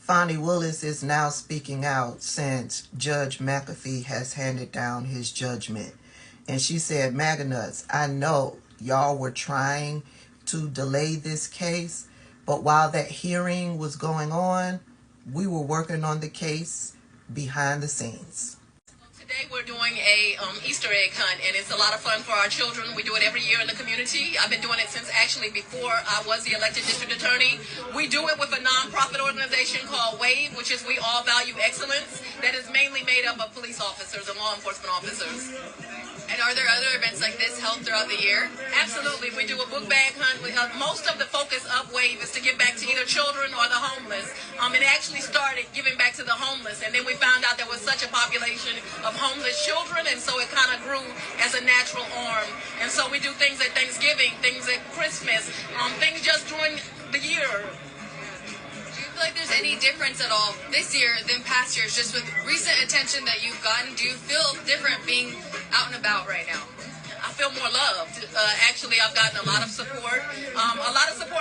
Fani Willis is now speaking out since Judge McAfee has handed down his judgment. And she said, MAGA nuts, I know y'all were trying to delay this case, but while that hearing was going on, we were working on the case behind the scenes. Today we're doing a Easter egg hunt, and it's a lot of fun for our children. We do it every year in the community. I've been doing it since actually before I was the elected district attorney. We do it with a nonprofit organization called WAVE, which is We All Value Excellence, that is mainly made up of police officers and law enforcement officers. And are there other events like this held throughout the year? Absolutely. We do a book bag hunt. Most of the focus of WAVE is to give back to either children or the homeless. It actually started giving back to the homeless, and then we found out there was such a population of homeless children, and so it kind of grew as a natural arm. And so we do things at Thanksgiving, things at Christmas, things just during the year. Do you feel like there's any difference at all this year than past years, just with recent attention that you've gotten? Do you feel different being out and about right now? I feel more loved. Actually, I've gotten a lot of support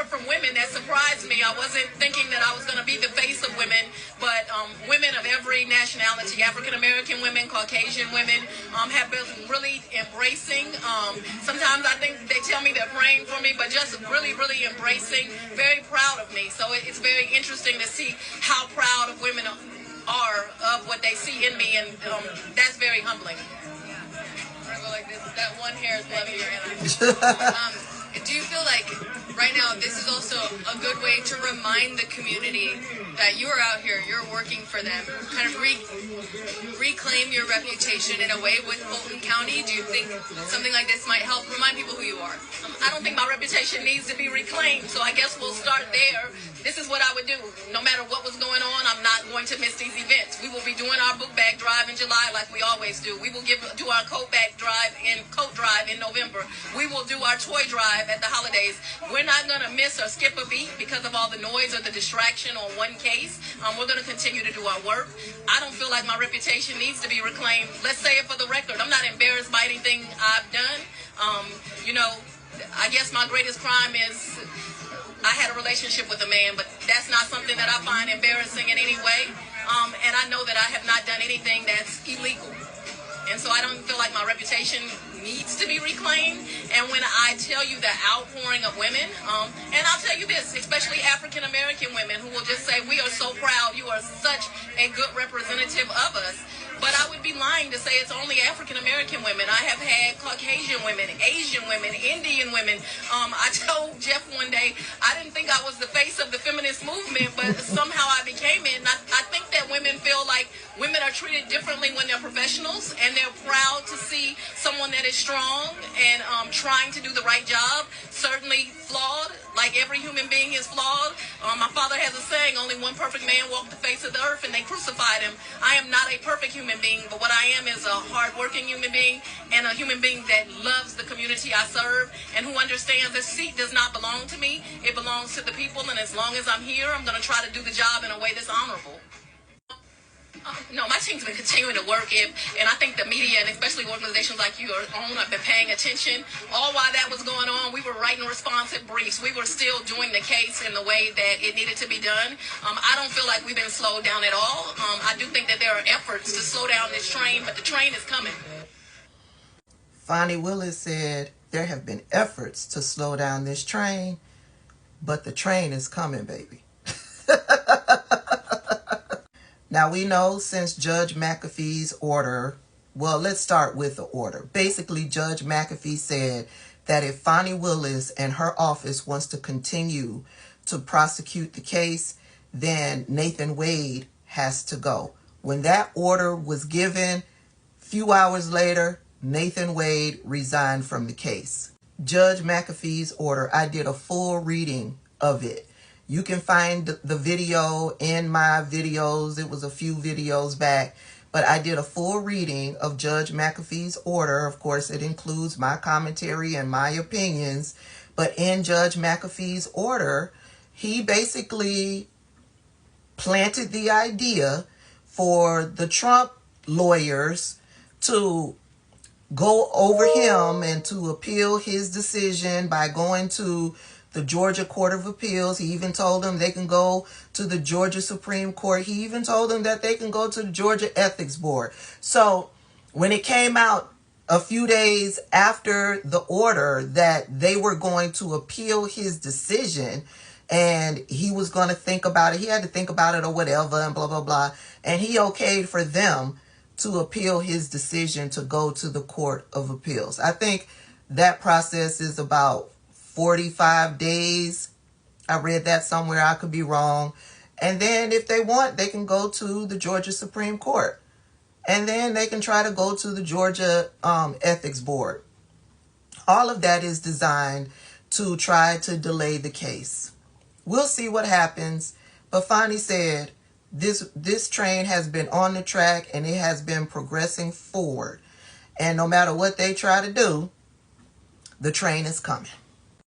from women. That surprised me. I wasn't thinking that I was going to be the face of women, but women of every nationality, African American women, Caucasian women, have been really embracing. Sometimes I think they tell me they're praying for me, but just really, really embracing, very proud of me. So it's very interesting to see how proud of women are of what they see in me, and that's very humbling. Like this, that one hair is loving your hand. Do you feel like right now this is also a good way to remind the community that you are out here, you're working for them, kind of reclaim your reputation in a way with Fulton County? Do you think something like this might help remind people who you are? I don't think my reputation needs to be reclaimed, so I guess we'll start there. This is what I would do. No matter what was going on, I'm not going to miss these events. We will be doing our book bag drive in July like we always do. We will do our coat drive in November. We will do our toy drive at the holidays. We're not going to miss or skip a beat because of all the noise or the distraction on one case. We're going to continue to do our work. I don't feel like my reputation needs to be reclaimed. Let's say it for the record. I'm not embarrassed by anything I've done. I guess my greatest crime is I had a relationship with a man, but that's not something that I find embarrassing in any way. And I know that I have not done anything that's illegal. And so I don't feel like my reputation needs to be reclaimed. And when I tell you the outpouring of women, and I'll tell you this, especially African American women who will just say, we are so proud, you are such a good representative of us. But I would be lying to say it's only African American women. I have had Caucasian women, Asian women, Indian women. I told Jeff one day, I didn't think I was the face of the feminist movement, but somehow I became it. And I think that women feel like women are treated differently when they're professionals, and they're proud to see someone that is strong and trying to do the right job, certainly flawed, like every human being is flawed. My father has a saying, only one perfect man walked the face of the earth, and they crucified him. I am not a perfect human being, but what I am is a hard-working human being and a human being that loves the community I serve and who understands this seat does not belong to me. It belongs to the people, and as long as I'm here, I'm going to try to do the job in a way that's honorable. No, my team's been continuing to work, and I think the media, and especially organizations like you have been paying attention. All while that was going on, we were writing responsive briefs. We were still doing the case in the way that it needed to be done. I don't feel like we've been slowed down at all. I do think that there are efforts to slow down this train, but the train is coming. Fani Willis said there have been efforts to slow down this train, but the train is coming, baby. Now, we know since Judge McAfee's order, well, let's start with the order. Basically, Judge McAfee said that if Fani Willis and her office wants to continue to prosecute the case, then Nathan Wade has to go. When that order was given, a few hours later, Nathan Wade resigned from the case. Judge McAfee's order, I did a full reading of it. You can find the video in my videos. It was a few videos back, but I did a full reading of Judge McAfee's order. Of course, it includes my commentary and my opinions, but in Judge McAfee's order, he basically planted the idea for the Trump lawyers to go over him and to appeal his decision by going to the Georgia Court of Appeals. He even told them they can go to the Georgia Supreme Court. He even told them that they can go to the Georgia Ethics Board. So when it came out a few days after the order that they were going to appeal his decision, and he was going to think about it, he had to think about it or whatever, and blah, blah, blah. And he okayed for them to appeal his decision to go to the Court of Appeals. I think that process is about 45 days. I read that somewhere. I could be wrong. And then if they want, they can go to the Georgia Supreme Court. And then they can try to go to the Georgia Ethics Board. All of that is designed to try to delay the case. We'll see what happens. But Fani said this train has been on the track and it has been progressing forward. And no matter what they try to do, the train is coming.